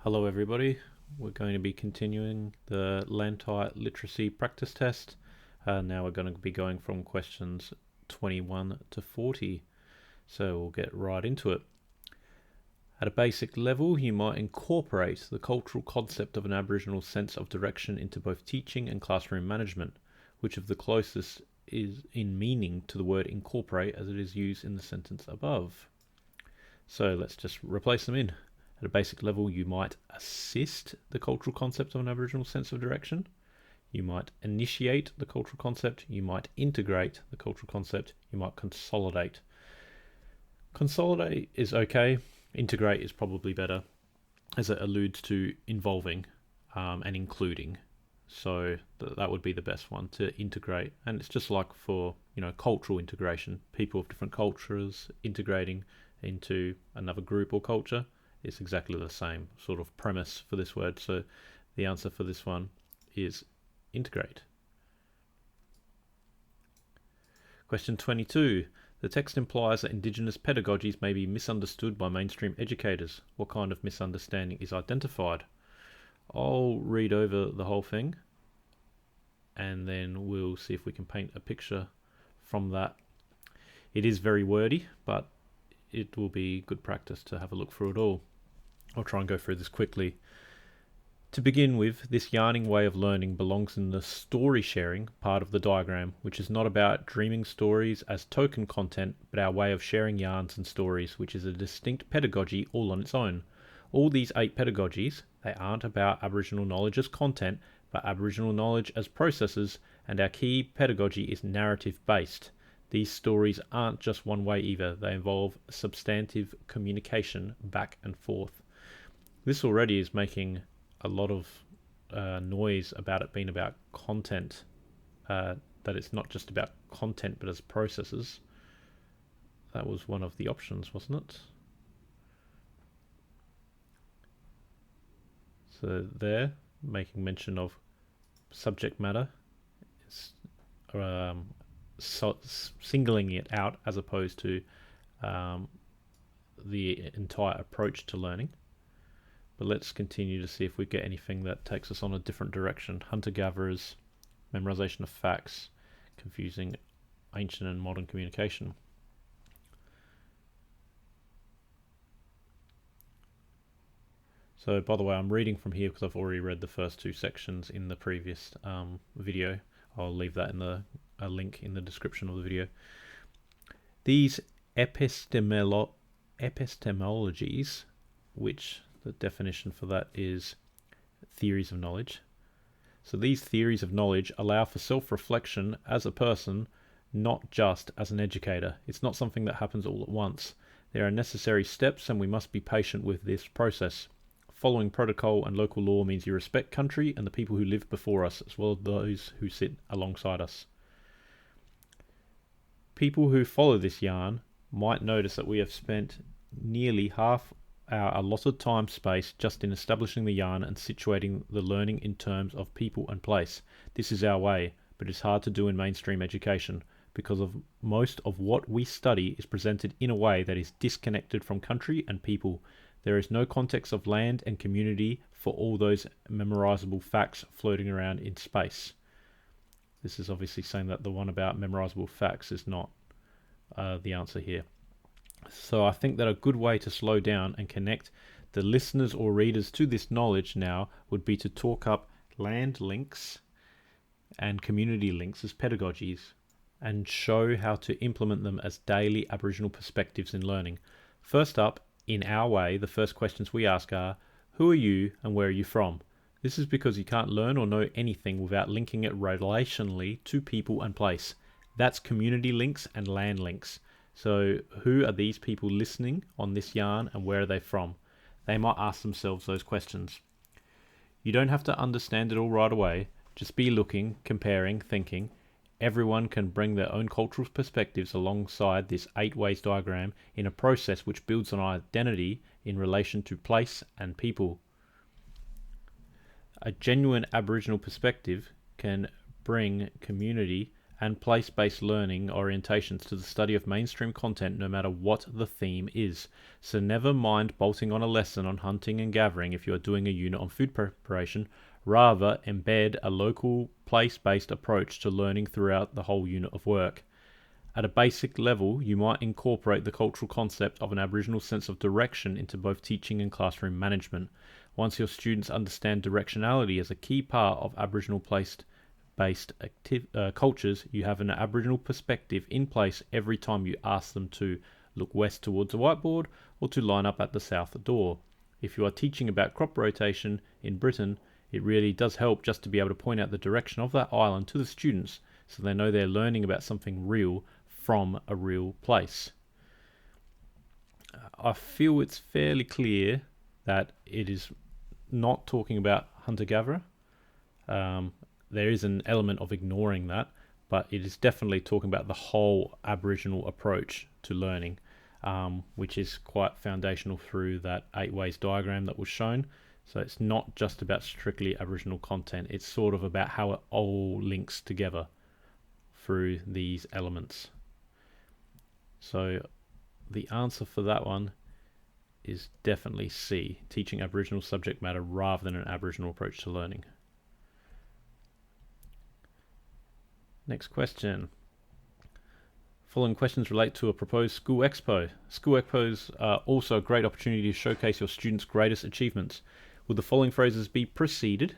Hello everybody, we're going to be continuing the LANTITE Literacy practice test. Now we're going to be going from questions 21 to 40, so we'll get right into it. At a basic level, you might incorporate the cultural concept of an Aboriginal sense of direction into both teaching and classroom management, which of the closest is in meaning to the word incorporate as it is used in the sentence above. So let's just replace them in. At a basic level, you might assist the cultural concept of an Aboriginal sense of direction. You might initiate the cultural concept. You might integrate the cultural concept. You might consolidate. Consolidate is okay. Integrate is probably better, as it alludes to involving and including. So that would be the best one, to integrate. And it's just like for, cultural integration. People of different cultures integrating into another group or culture. It's exactly the same sort of premise for this word. So the answer for this one is integrate. Question 22. The text implies that Indigenous pedagogies may be misunderstood by mainstream educators. What kind of misunderstanding is identified? I'll read over the whole thing and then we'll see if we can paint a picture from that. It is very wordy, but it will be good practice to have a look through it all. I'll try and go through this quickly. To begin with, this yarning way of learning belongs in the story sharing part of the diagram, which is not about dreaming stories as token content, but our way of sharing yarns and stories, which is a distinct pedagogy all on its own. All these 8 pedagogies, they aren't about Aboriginal knowledge as content, but Aboriginal knowledge as processes, and our key pedagogy is narrative based. These stories aren't just one way either, they involve substantive communication back and forth. This already is making a lot of noise about it being about content, that it's not just about content but as processes. That was one of the options, wasn't it? So there, making mention of subject matter, it's singling it out as opposed to the entire approach to learning. But let's continue to see if we get anything that takes us on a different direction. Hunter-gatherers, memorization of facts, confusing ancient and modern communication. So, by the way, I'm reading from here because I've already read the first 2 sections in the previous video. I'll leave that in a link in the description of the video. These epistemologies, which the definition for that is theories of knowledge. So these theories of knowledge allow for self-reflection as a person, not just as an educator. It's not something that happens all at once. There are necessary steps and we must be patient with this process. Following protocol and local law means you respect country and the people who live before us, as well as those who sit alongside us. People who follow this yarn might notice that we have spent nearly half our allotted time space just in establishing the yarn and situating the learning in terms of people and place. This is our way, but it's hard to do in mainstream education because of most of what we study is presented in a way that is disconnected from country and people. There is no context of land and community for all those memorizable facts floating around in space. This is obviously saying that the one about memorizable facts is not the answer here. So I think that a good way to slow down and connect the listeners or readers to this knowledge now would be to talk up land links and community links as pedagogies and show how to implement them as daily Aboriginal perspectives in learning. First up, in our way, the first questions we ask are, who are you and where are you from? This is because you can't learn or know anything without linking it relationally to people and place. That's community links and land links. So who are these people listening on this yarn and where are they from? They might ask themselves those questions. You don't have to understand it all right away. Just be looking, comparing, thinking. Everyone can bring their own cultural perspectives alongside this 8 ways diagram in a process which builds on identity in relation to place and people. A genuine Aboriginal perspective can bring community and place-based learning orientations to the study of mainstream content no matter what the theme is. So never mind bolting on a lesson on hunting and gathering if you are doing a unit on food preparation. Rather, embed a local place-based approach to learning throughout the whole unit of work. At a basic level, you might incorporate the cultural concept of an Aboriginal sense of direction into both teaching and classroom management. Once your students understand directionality as a key part of Aboriginal place-based cultures, you have an Aboriginal perspective in place every time you ask them to look west towards a whiteboard or to line up at the south door. If you are teaching about crop rotation in Britain, it really does help just to be able to point out the direction of that island to the students so they know they're learning about something real from a real place. I feel it's fairly clear that it is not talking about hunter-gatherer. There is an element of ignoring that, but it is definitely talking about the whole Aboriginal approach to learning, which is quite foundational through that 8 ways diagram that was shown. So it's not just about strictly Aboriginal content, it's sort of about how it all links together through these elements. So the answer for that one is definitely C, teaching Aboriginal subject matter rather than an Aboriginal approach to learning. Next question. Following questions relate to a proposed school expo. School expos are also a great opportunity to showcase your students' greatest achievements. Will the following phrases be preceded,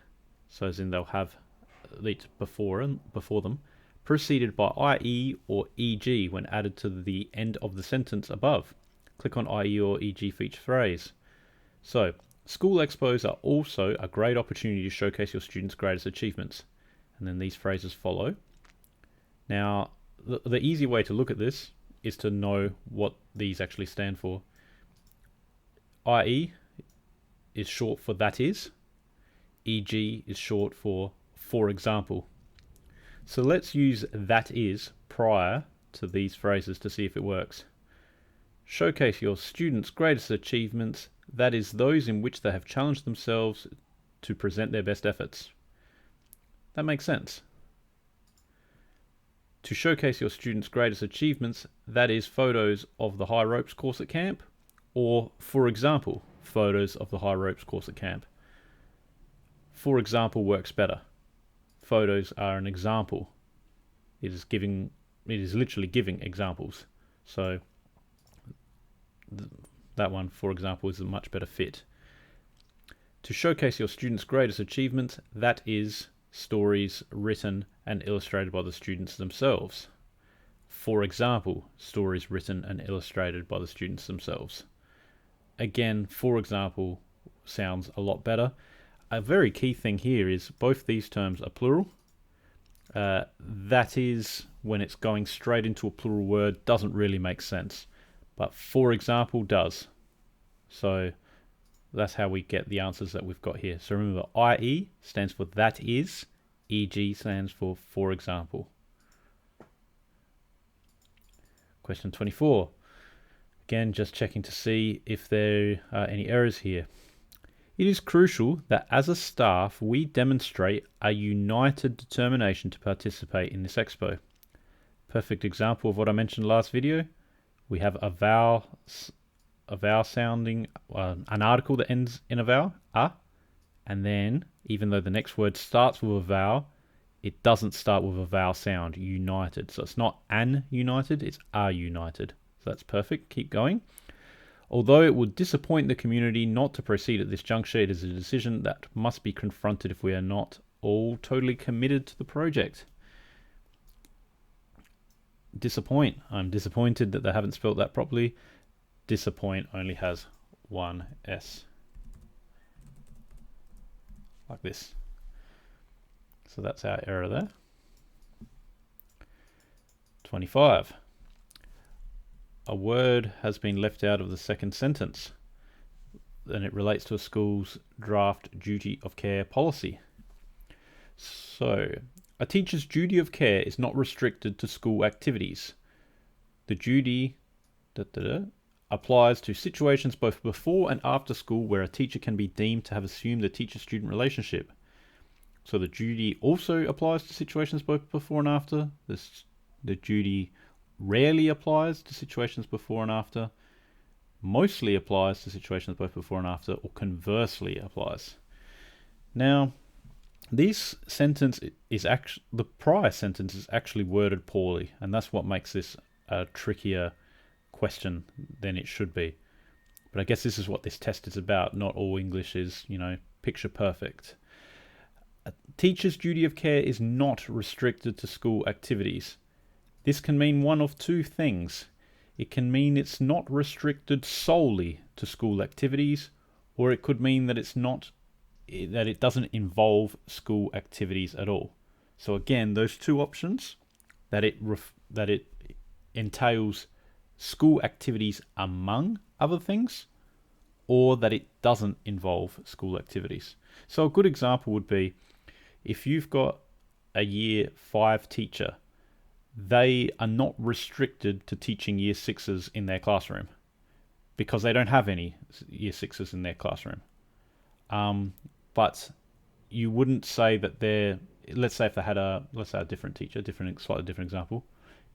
so as in they'll have it before them, preceded by IE or EG when added to the end of the sentence above? Click on IE or EG for each phrase. So, school expos are also a great opportunity to showcase your students' greatest achievements. And then these phrases follow. Now, the easy way to look at this is to know what these actually stand for. IE is short for that is. EG is short for example. So let's use that is prior to these phrases to see if it works. Showcase your students' greatest achievements, that is those in which they have challenged themselves to present their best efforts. That makes sense. To showcase your students' greatest achievements, that is photos of the high ropes course at camp, or, for example, photos of the high ropes course at camp. For example works better. Photos are an example. It is literally giving examples. So that one, for example, is a much better fit. To showcase your students' greatest achievements, that is stories written and illustrated by the students themselves. For example, stories written and illustrated by the students themselves. Again, for example sounds a lot better. A very key thing here is both these terms are plural. That is, when it's going straight into a plural word, doesn't really make sense. But for example does. So that's how we get the answers that we've got here. So remember, IE stands for that is, EG stands for example. Question 24. Again, just checking to see if there are any errors here. It is crucial that as a staff we demonstrate a united determination to participate in this expo. Perfect example of what I mentioned last video. We have a vowel sounding, an article that ends in a vowel, a, and then even though the next word starts with a vowel, it doesn't start with a vowel sound, united. So it's not an united, it's a united. So that's perfect, keep going. Although it would disappoint the community not to proceed at this juncture, it is a decision that must be confronted if we are not all totally committed to the project. Disappoint. I'm disappointed that they haven't spelled that properly. Disappoint only has one S. Like this. So that's our error there. 25. A word has been left out of the second sentence, and it relates to a school's draft duty of care policy. So, a teacher's duty of care is not restricted to school activities. The duty applies to situations both before and after school where a teacher can be deemed to have assumed the teacher-student relationship. So the duty also applies to situations both before and after. The duty rarely applies to situations before and after, mostly applies to situations both before and after, or conversely applies. Now, this sentence is actually, the prior sentence is actually worded poorly, and that's what makes this a trickier question than it should be. But I guess this is what this test is about. Not all English is, picture perfect. A teacher's duty of care is not restricted to school activities. This can mean one of two things. It can mean it's not restricted solely to school activities, or it could mean that it doesn't involve school activities at all. So again, those two options, that it entails school activities among other things, or that it doesn't involve school activities. So a good example would be if you've got a year 5 teacher, they are not restricted to teaching year 6s in their classroom because they don't have any year 6s in their classroom. But you wouldn't say that let's say if they had a different teacher, slightly different example.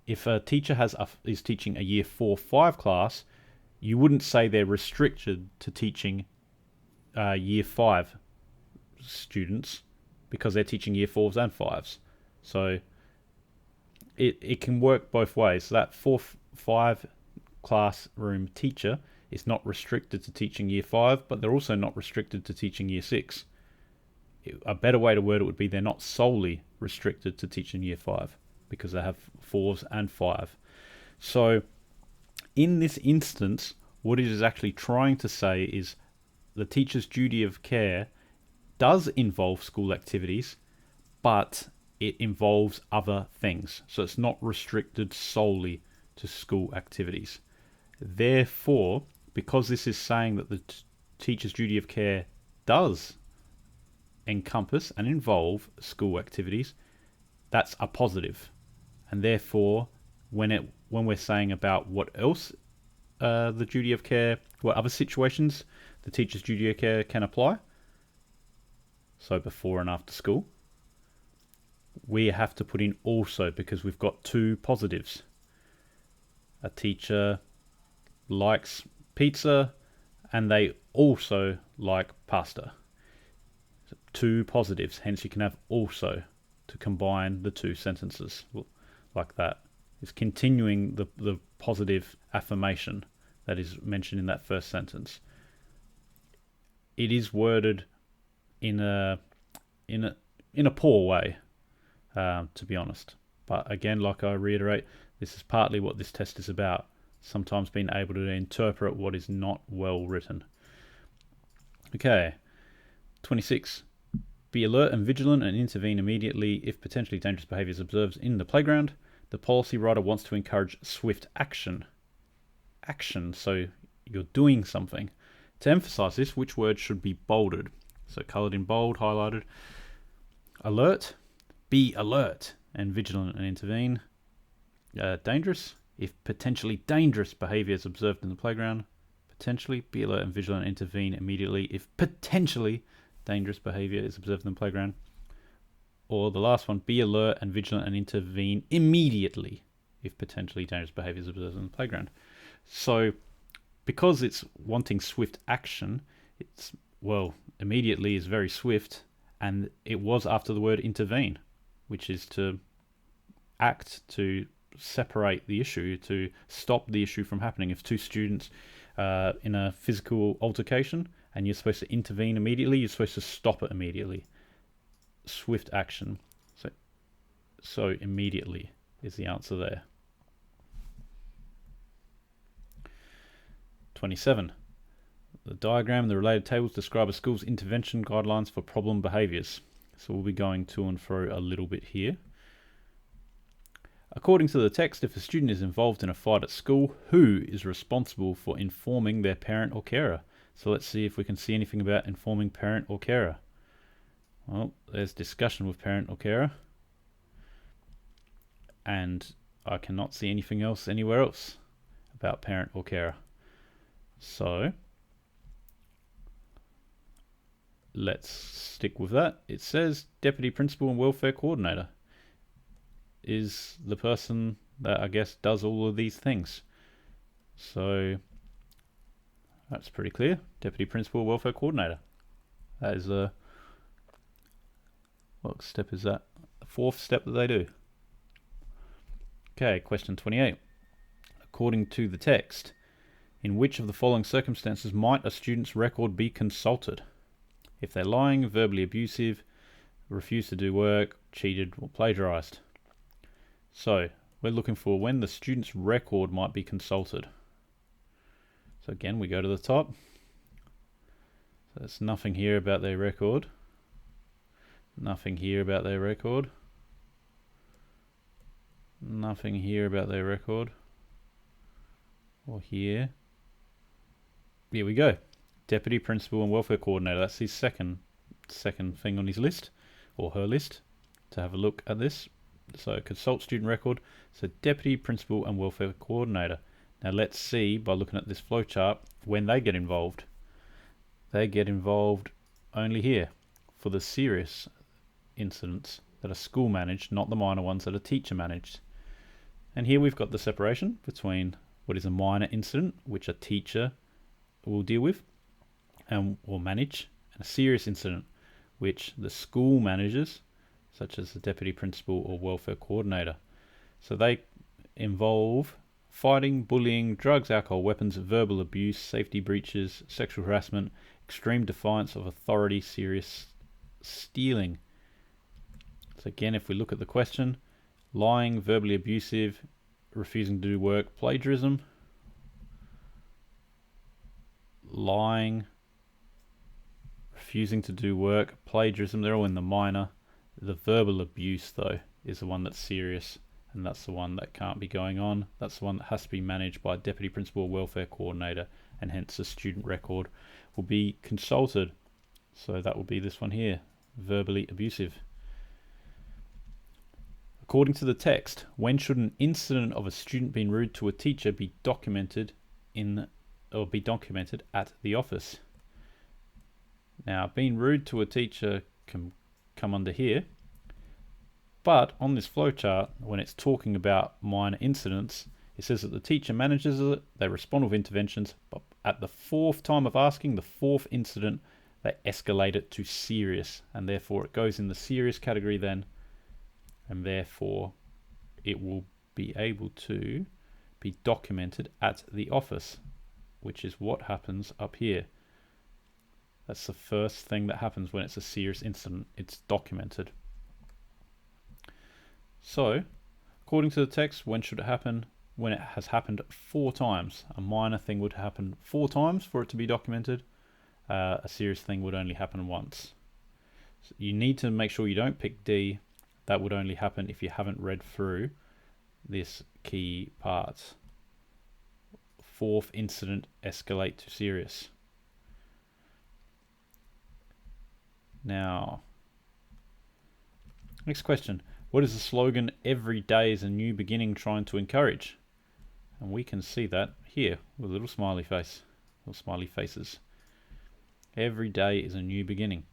If a teacher is teaching a year 4-5 class, you wouldn't say they're restricted to teaching year 5 students because they're teaching year 4s and 5s. So it can work both ways. So that 4-5 classroom teacher is not restricted to teaching year 5, but they're also not restricted to teaching year 6. A better way to word it would be they're not solely restricted to teaching year 5 because they have 4s and 5. So in this instance, what it is actually trying to say is the teacher's duty of care does involve school activities, but it involves other things. So it's not restricted solely to school activities. Therefore, because this is saying that the teacher's duty of care does encompass and involve school activities, that's a positive. And therefore, when we're saying about what else the duty of care, what other situations the teacher's duty of care can apply, so before and after school, we have to put in also because we've got two positives. A teacher likes pizza and they also like pasta. So two positives, hence you can have also to combine the two sentences like that. It's continuing the positive affirmation that is mentioned in that first sentence. It is worded in a poor way, to be honest. But again, like I reiterate, this is partly what this test is about. Sometimes being able to interpret what is not well written. Okay, 26. Be alert and vigilant and intervene immediately if potentially dangerous behavior is observed in the playground. The policy writer wants to encourage swift action. Action, so you're doing something. To emphasize this, which word should be bolded? So colored in bold, highlighted. Alert, be alert and vigilant and intervene. Dangerous, if potentially dangerous behavior is observed in the playground. Potentially, be alert and vigilant and intervene immediately if potentially dangerous behavior is observed in the playground. Or the last one, be alert and vigilant and intervene immediately if potentially dangerous behavior is observed in the playground. So because it's wanting swift action, immediately is very swift, and it was after the word intervene, which is to act, to separate the issue, to stop the issue from happening. If two students in a physical altercation and you're supposed to intervene immediately, you're supposed to stop it immediately. Swift action. So immediately is the answer there. 27. The diagram and the related tables describe a school's intervention guidelines for problem behaviours. So we'll be going to and fro a little bit here. According to the text, if a student is involved in a fight at school, who is responsible for informing their parent or carer? So let's see if we can see anything about informing parent or carer. Well, there's discussion with parent or carer. And I cannot see anything else anywhere else about parent or carer. So let's stick with that. It says Deputy Principal and Welfare Coordinator is the person that I guess does all of these things. So that's pretty clear. Deputy Principal Welfare Coordinator. That is what step is that? The fourth step that they do. Okay, question 28. According to the text, in which of the following circumstances might a student's record be consulted? If they're lying, verbally abusive, refuse to do work, cheated, or plagiarized. So we're looking for when the student's record might be consulted. So again, we go to the top. So there's nothing here about their record. Nothing here about their record. Nothing here about their record. Or here. Here we go. Deputy Principal and Welfare Coordinator. That's his second thing on his list, or her list, to have a look at this. So consult student record. So Deputy Principal and Welfare Coordinator. Now let's see, by looking at this flowchart, when they get involved. They get involved only here for the serious incidents that are school managed, not the minor ones that are teacher managed. And here we've got the separation between what is a minor incident, which a teacher will deal with and or manage, and a serious incident, which the school managers, such as the deputy principal or welfare coordinator. So they involve fighting, bullying, drugs, alcohol, weapons, verbal abuse, safety breaches, sexual harassment, extreme defiance of authority, serious stealing. So again, if we look at the question, lying, verbally abusive, refusing to do work, plagiarism, lying, refusing to do work, plagiarism, they're all in the minor. The verbal abuse, though, is the one that's serious, and that's the one that can't be going on. That's the one that has to be managed by Deputy Principal or Welfare Coordinator, and hence the student record will be consulted. So that will be this one here, verbally abusive. According to the text, when should an incident of a student being rude to a teacher be documented at the office? Now, being rude to a teacher can come under here, but on this flowchart, when it's talking about minor incidents, it says that the teacher manages it, they respond with interventions, but at the fourth time of asking, the fourth incident, they escalate it to serious, and therefore it goes in the serious category then, and therefore it will be able to be documented at the office, which is what happens up here. That's the first thing that happens when it's a serious incident. It's documented. So, according to the text, when should it happen? When it has happened 4 times. A minor thing would happen 4 times for it to be documented. A serious thing would only happen once. So you need to make sure you don't pick D. That would only happen if you haven't read through this key part. 4th incident, escalate to serious. Now, next question. What is the slogan, "Every day is a new beginning," trying to encourage? And we can see that here with a little smiley face, little smiley faces. Every day is a new beginning.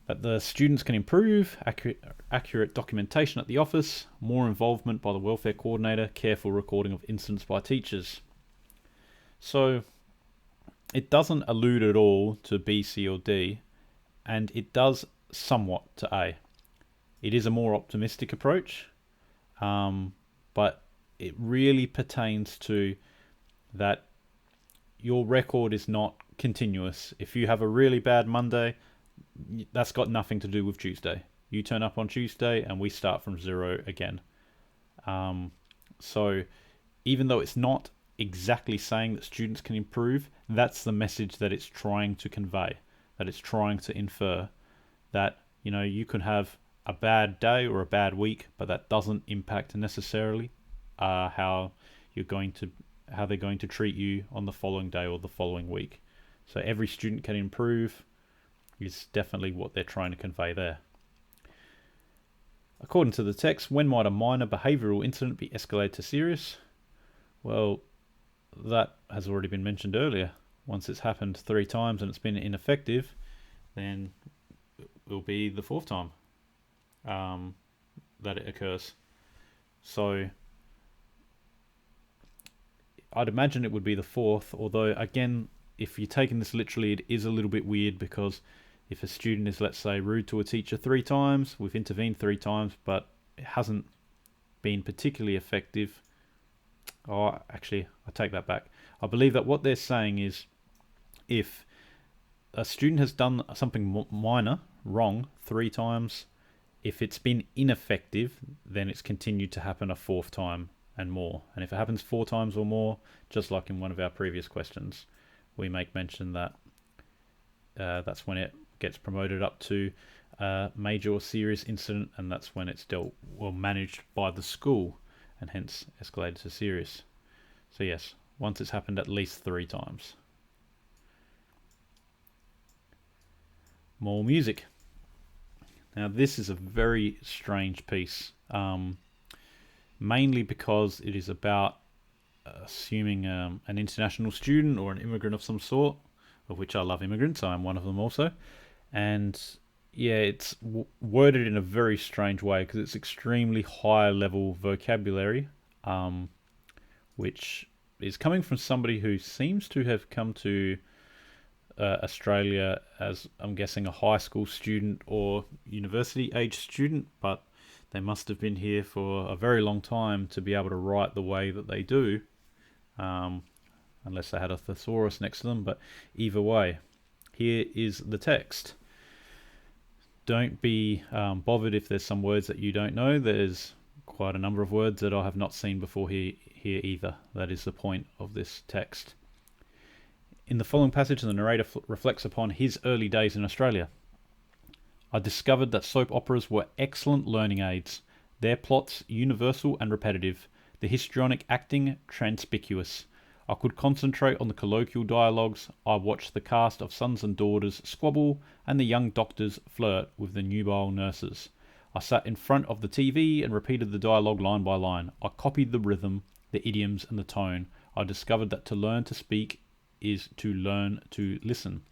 That the students can improve, accurate documentation at the office, more involvement by the welfare coordinator, careful recording of incidents by teachers. So it doesn't allude at all to B, C or D, and it does somewhat to A. It is a more optimistic approach, but it really pertains to that your record is not continuous. If you have a really bad Monday, that's got nothing to do with Tuesday. You turn up on Tuesday and we start from 0 again. So even though it's not exactly saying that students can improve, that's the message that it's trying to convey, that it's trying to infer that, you know, you can have a bad day or a bad week, but that doesn't impact necessarily how they're going to treat you on the following day or the following week. So every student can improve is definitely what they're trying to convey there. According to the text, when might a minor behavioural incident be escalated to serious? Well, that has already been mentioned earlier. Once it's happened 3 times and it's been ineffective, then it will be the fourth time that it occurs. So I'd imagine it would be the fourth, although again, if you're taking this literally, it is a little bit weird, because if a student is, let's say, rude to a teacher 3 times, we've intervened 3 times, but it hasn't been particularly effective. Oh, actually, I take that back. I believe that what they're saying is, if a student has done something minor wrong 3 times, if it's been ineffective, then it's continued to happen a fourth time and more. And if it happens 4 times or more, just like in one of our previous questions, we make mention that that's when it gets promoted up to major or serious incident, and that's when it's dealt or managed by the school, and hence escalated to serious. So yes, once it's happened at least 3 times. More music. Now this is a very strange piece, mainly because it is about assuming an international student or an immigrant of some sort, of which I love immigrants, I'm one of them also. And yeah, it's worded in a very strange way, because it's extremely high level vocabulary, which is coming from somebody who seems to have come to Australia as, I'm guessing, a high school student or university age student, but they must have been here for a very long time to be able to write the way that they do, unless they had a thesaurus next to them. But either way, here is the text. Don't be bothered if there's some words that you don't know. There's quite a number of words that I have not seen before here either. That is the point of this text. In the following passage, the narrator reflects upon his early days in Australia. I discovered that soap operas were excellent learning aids, their plots universal and repetitive, the histrionic acting conspicuous. I could concentrate on the colloquial dialogues. I watched the cast of sons and daughters squabble and the young doctors flirt with the nubile nurses. I sat in front of the TV and repeated the dialogue line by line. I copied the rhythm, the idioms and the tone. I discovered that to learn to speak is to learn to listen.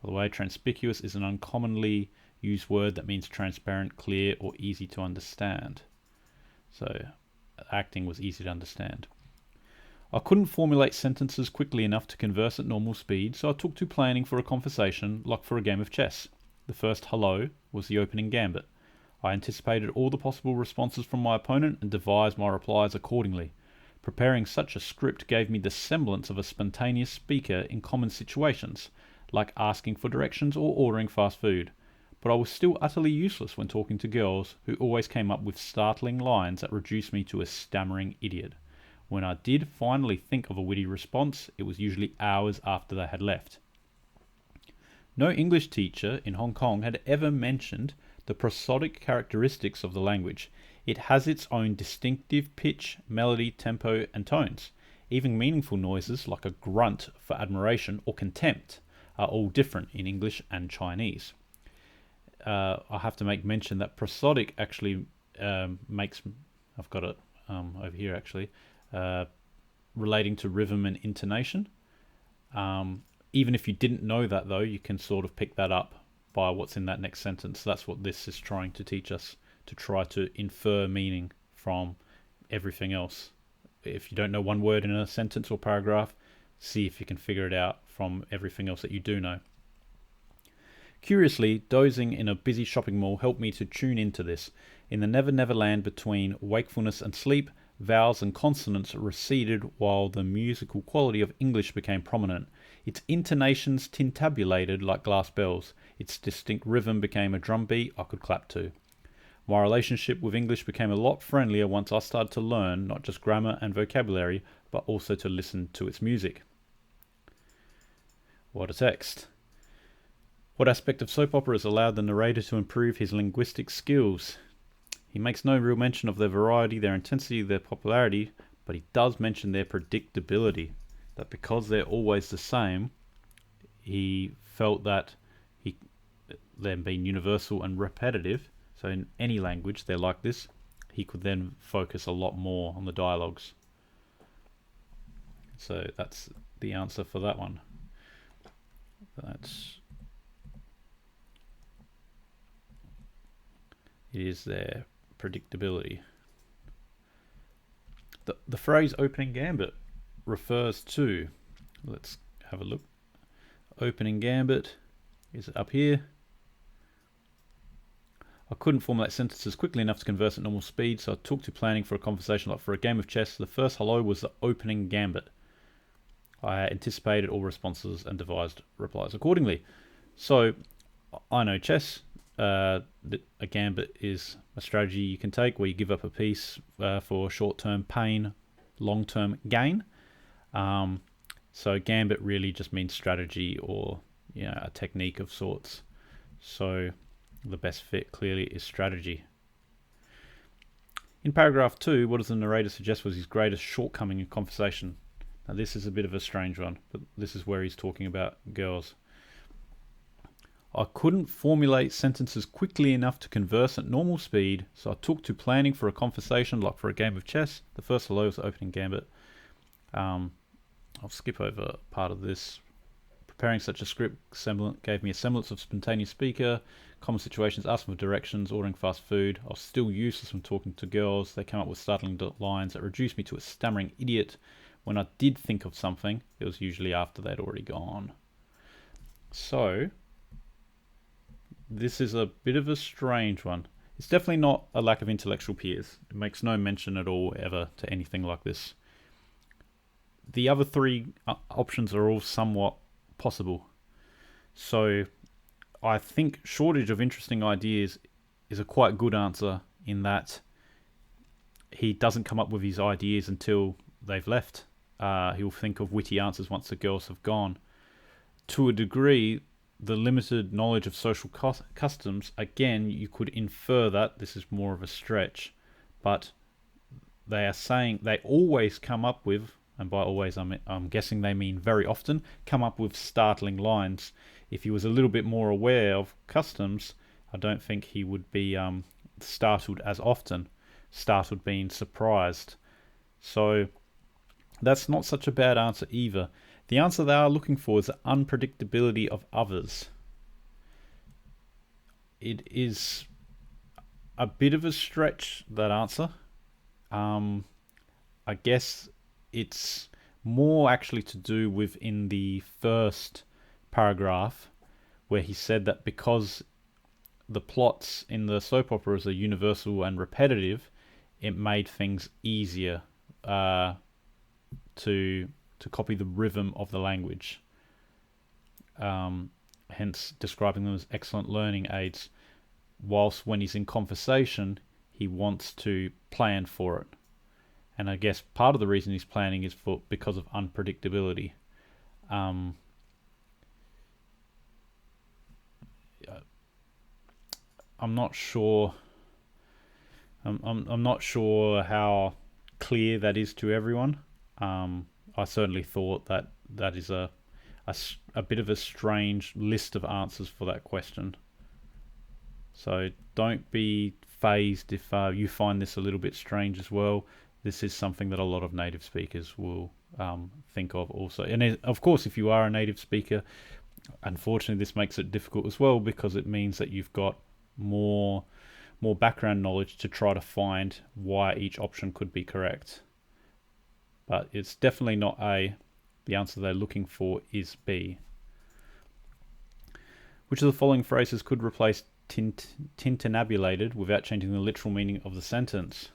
By the way, conspicuous is an uncommonly used word that means transparent, clear, or easy to understand. So, acting was easy to understand. I couldn't formulate sentences quickly enough to converse at normal speed, so I took to planning for a conversation like for a game of chess. The first hello was the opening gambit. I anticipated all the possible responses from my opponent and devised my replies accordingly. Preparing such a script gave me the semblance of a spontaneous speaker in common situations, like asking for directions or ordering fast food. But I was still utterly useless when talking to girls, who always came up with startling lines that reduced me to a stammering idiot. When I did finally think of a witty response, it was usually hours after they had left. No English teacher in Hong Kong had ever mentioned the prosodic characteristics of the language. It has its own distinctive pitch, melody, tempo, and tones. Even meaningful noises like a grunt for admiration or contempt are all different in English and Chinese. I have to make mention that prosodic actually makes... I've got it over here actually. Relating to rhythm and intonation. Even if you didn't know that, though, you can sort of pick that up by what's in that next sentence. That's what this is trying to teach us, to try to infer meaning from everything else. If you don't know one word in a sentence or paragraph, see if you can figure it out from everything else that you do know. Curiously, dozing in a busy shopping mall helped me to tune into this. In the Never Never Land between wakefulness and sleep, vowels and consonants receded while the musical quality of English became prominent. Its intonations tintabulated like glass bells. Its distinct rhythm became a drum beat I could clap to. My relationship with English became a lot friendlier once I started to learn not just grammar and vocabulary, but also to listen to its music. What a text. What aspect of soap operas allowed the narrator to improve his linguistic skills? He makes no real mention of their variety, their intensity, their popularity, but he does mention their predictability. That because they're always the same, he felt that them being universal and repetitive, so in any language they're like this, he could then focus a lot more on the dialogues. So that's the answer for that one. That's It is their predictability. The phrase opening gambit refers to, let's have a look. Opening gambit is up here. I couldn't formulate sentences quickly enough to converse at normal speed, so I took to planning for a conversation like for a game of chess. The first hello was the opening gambit. I anticipated all responses and devised replies accordingly. So I know chess. A gambit is a strategy you can take where you give up a piece for short-term pain, long-term gain. So gambit really just means strategy or a technique of sorts. So the best fit clearly is strategy. In paragraph 2, what does the narrator suggest was his greatest shortcoming in conversation? Now this is a bit of a strange one, but this is where he's talking about girls. I couldn't formulate sentences quickly enough to converse at normal speed, so I took to planning for a conversation like for a game of chess. The first hello was the opening gambit. I'll skip over part of this. Preparing such a script gave me a semblance of spontaneous speaker. Common situations, asking for directions, ordering fast food. I was still useless when talking to girls. They came up with startling lines that reduced me to a stammering idiot. When I did think of something, it was usually after they'd already gone. So this is a bit of a strange one. It's definitely not a lack of intellectual peers. It makes no mention at all ever to anything like this. The other three options are all somewhat possible. So I think shortage of interesting ideas is a quite good answer in that he doesn't come up with his ideas until they've left. He'll think of witty answers once the girls have gone. To a degree, the limited knowledge of social customs, again, you could infer that this is more of a stretch, but they are saying they always come up with, and by always I'm guessing they mean very often, come up with startling lines. If he was a little bit more aware of customs, I don't think he would be startled as often, startled being surprised. So that's not such a bad answer either. The answer they are looking for is the unpredictability of others. It is a bit of a stretch, that answer. I guess it's more actually to do with in the first paragraph where he said that because the plots in the soap operas are universal and repetitive, it made things easier to copy the rhythm of the language, hence describing them as excellent learning aids, whilst when he's in conversation he wants to plan for it. And I guess part of the reason he's planning is because of unpredictability. I'm not sure. I'm not sure how clear that is to everyone. I certainly thought that is a bit of a strange list of answers for that question. So don't be fazed if you find this a little bit strange as well. This is something that a lot of native speakers will think of also. And of course, if you are a native speaker, unfortunately this makes it difficult as well, because it means that you've got more background knowledge to try to find why each option could be correct. But it's definitely not A. The answer they're looking for is B. Which of the following phrases could replace tintinnabulated without changing the literal meaning of the sentence?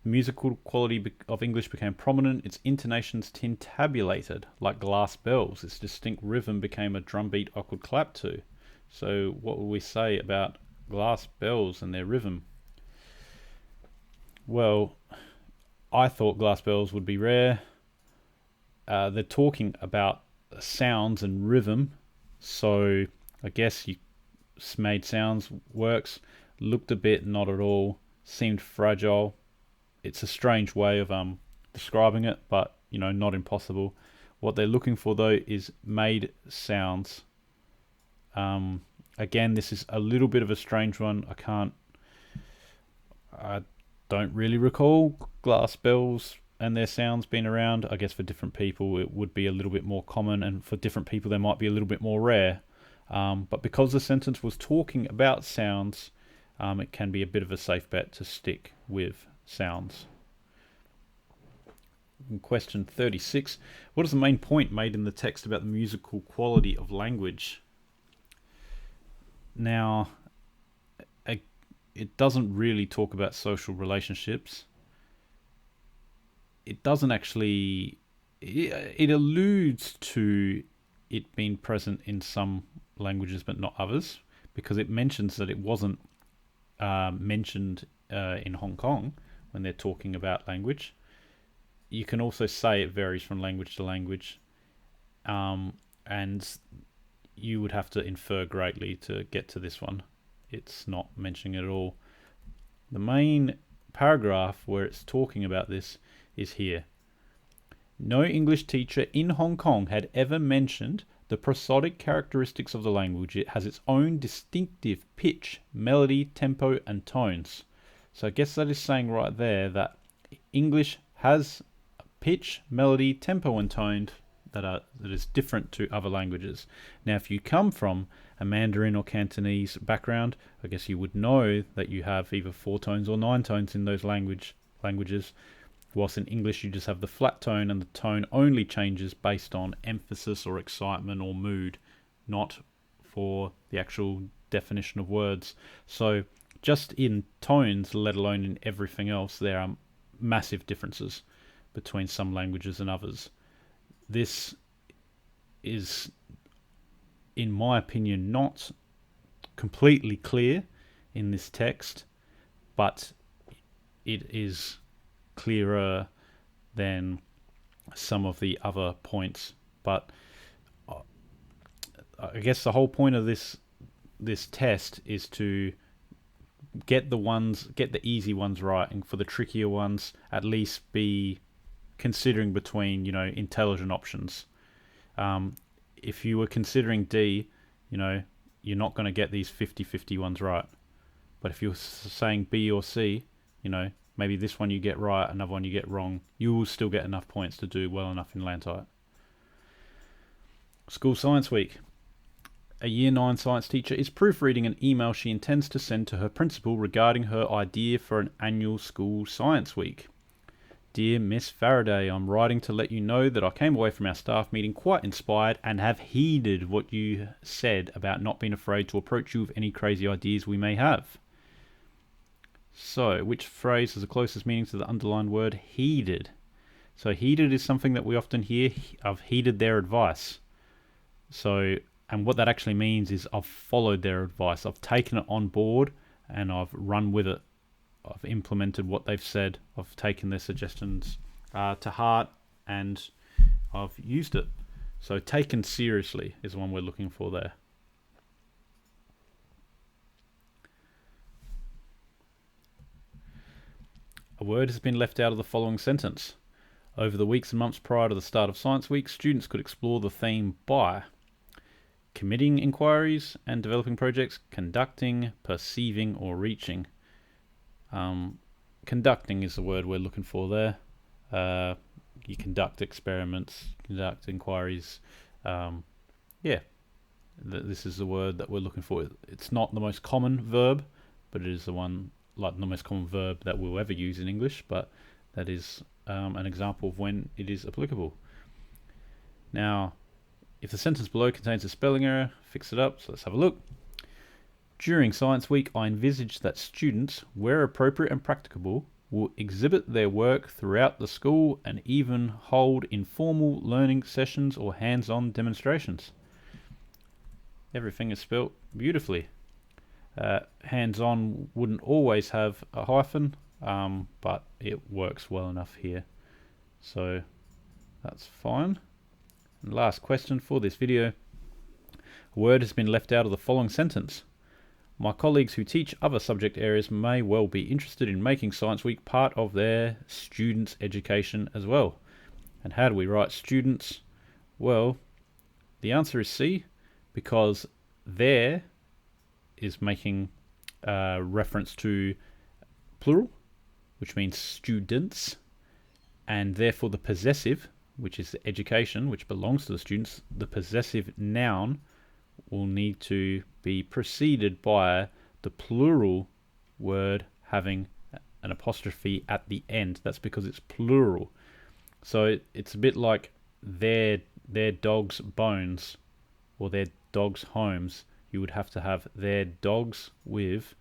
The musical quality of English became prominent. Its intonations tintabulated like glass bells. Its distinct rhythm became a drumbeat I could clap to. So what will we say about glass bells and their rhythm? Well, I thought glass bells would be rare. They're talking about sounds and rhythm, so I guess you made sounds works. Looked a bit not at all. Seemed fragile. It's a strange way of describing it, but not impossible. What they're looking for though is made sounds. Again, this is a little bit of a strange one. I don't really recall glass bells and their sounds being around. I guess for different people it would be a little bit more common, and for different people they might be a little bit more rare. But because the sentence was talking about sounds, it can be a bit of a safe bet to stick with sounds. Question 36. What is the main point made in the text about the musical quality of language? Now, it doesn't really talk about social relationships. It doesn't actually... It alludes to it being present in some languages but not others, because it mentions that it wasn't mentioned in Hong Kong when they're talking about language. You can also say it varies from language to language, and you would have to infer greatly to get to this one. It's not mentioning it at all. The main paragraph where it's talking about this is here. No English teacher in Hong Kong had ever mentioned the prosodic characteristics of the language. It has its own distinctive pitch, melody, tempo, and tones. So I guess that is saying right there that English has pitch, melody, tempo, and tone that is different to other languages. Now, if you come from a Mandarin or Cantonese background, I guess you would know that you have either 4 tones or 9 tones in those languages, whilst in English you just have the flat tone, and the tone only changes based on emphasis or excitement or mood, not for the actual definition of words. So just in tones, let alone in everything else, there are massive differences between some languages and others. This is, in my opinion, not completely clear in this text, but it is clearer than some of the other points. But I guess the whole point of this test is to get the easy ones right, and for the trickier ones, at least be considering between, intelligent options. If you were considering D, you're not going to get these 50-50 ones right. But if you're saying B or C, maybe this one you get right, another one you get wrong, you will still get enough points to do well enough in LANTITE. School Science Week. A Year 9 science teacher is proofreading an email she intends to send to her principal regarding her idea for an annual school science week. Dear Miss Faraday, I'm writing to let you know that I came away from our staff meeting quite inspired and have heeded what you said about not being afraid to approach you with any crazy ideas we may have. So, which phrase has the closest meaning to the underlined word heeded? So heeded is something that we often hear. I've heeded their advice. So, and what that actually means is I've followed their advice. I've taken it on board and I've run with it. I've implemented what they've said. I've taken their suggestions to heart and I've used it. So taken seriously is the one we're looking for there. A word has been left out of the following sentence. Over the weeks and months prior to the start of Science Week, students could explore the theme by committing inquiries and developing projects, conducting, perceiving, or reaching. Conducting is the word we're looking for there. You conduct experiments, conduct inquiries. This is the word that we're looking for. It's not the most common verb, but it is the most common verb that we'll ever use in English, but that is an example of when it is applicable. Now, if the sentence below contains a spelling error, fix it up. So let's have a look. During Science Week, I envisage that students, where appropriate and practicable, will exhibit their work throughout the school and even hold informal learning sessions or hands-on demonstrations. Everything is spelt beautifully. Hands-on wouldn't always have a hyphen, but it works well enough here. So that's fine. And last question for this video. A word has been left out of the following sentence. My colleagues who teach other subject areas may well be interested in making Science Week part of their students' education as well. And how do we write students? Well, the answer is C, because there is making reference to plural, which means students, and therefore the possessive, which is the education, which belongs to the students, the possessive noun will need to be preceded by the plural word having an apostrophe at the end. That's because it's plural. So it's a bit like their dog's bones or their dog's homes. You would have to have their dogs with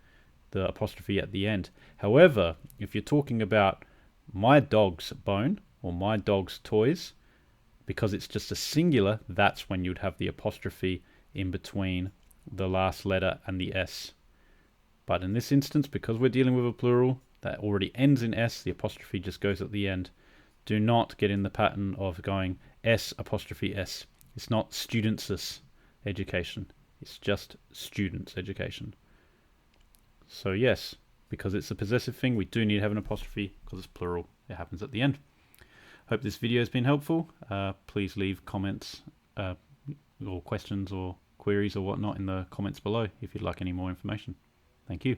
the apostrophe at the end. However, if you're talking about my dog's bone or my dog's toys, because it's just a singular, that's when you'd have the apostrophe in between the last letter and the S. But in this instance, because we're dealing with a plural that already ends in S, the apostrophe just goes at the end. Do not get in the pattern of going S apostrophe S. It's not students' education. It's just students' education. So yes, because it's a possessive thing, we do need to have an apostrophe because it's plural. It happens at the end. Hope this video has been helpful. Please leave comments or questions or queries or whatnot in the comments below if you'd like any more information. Thank you.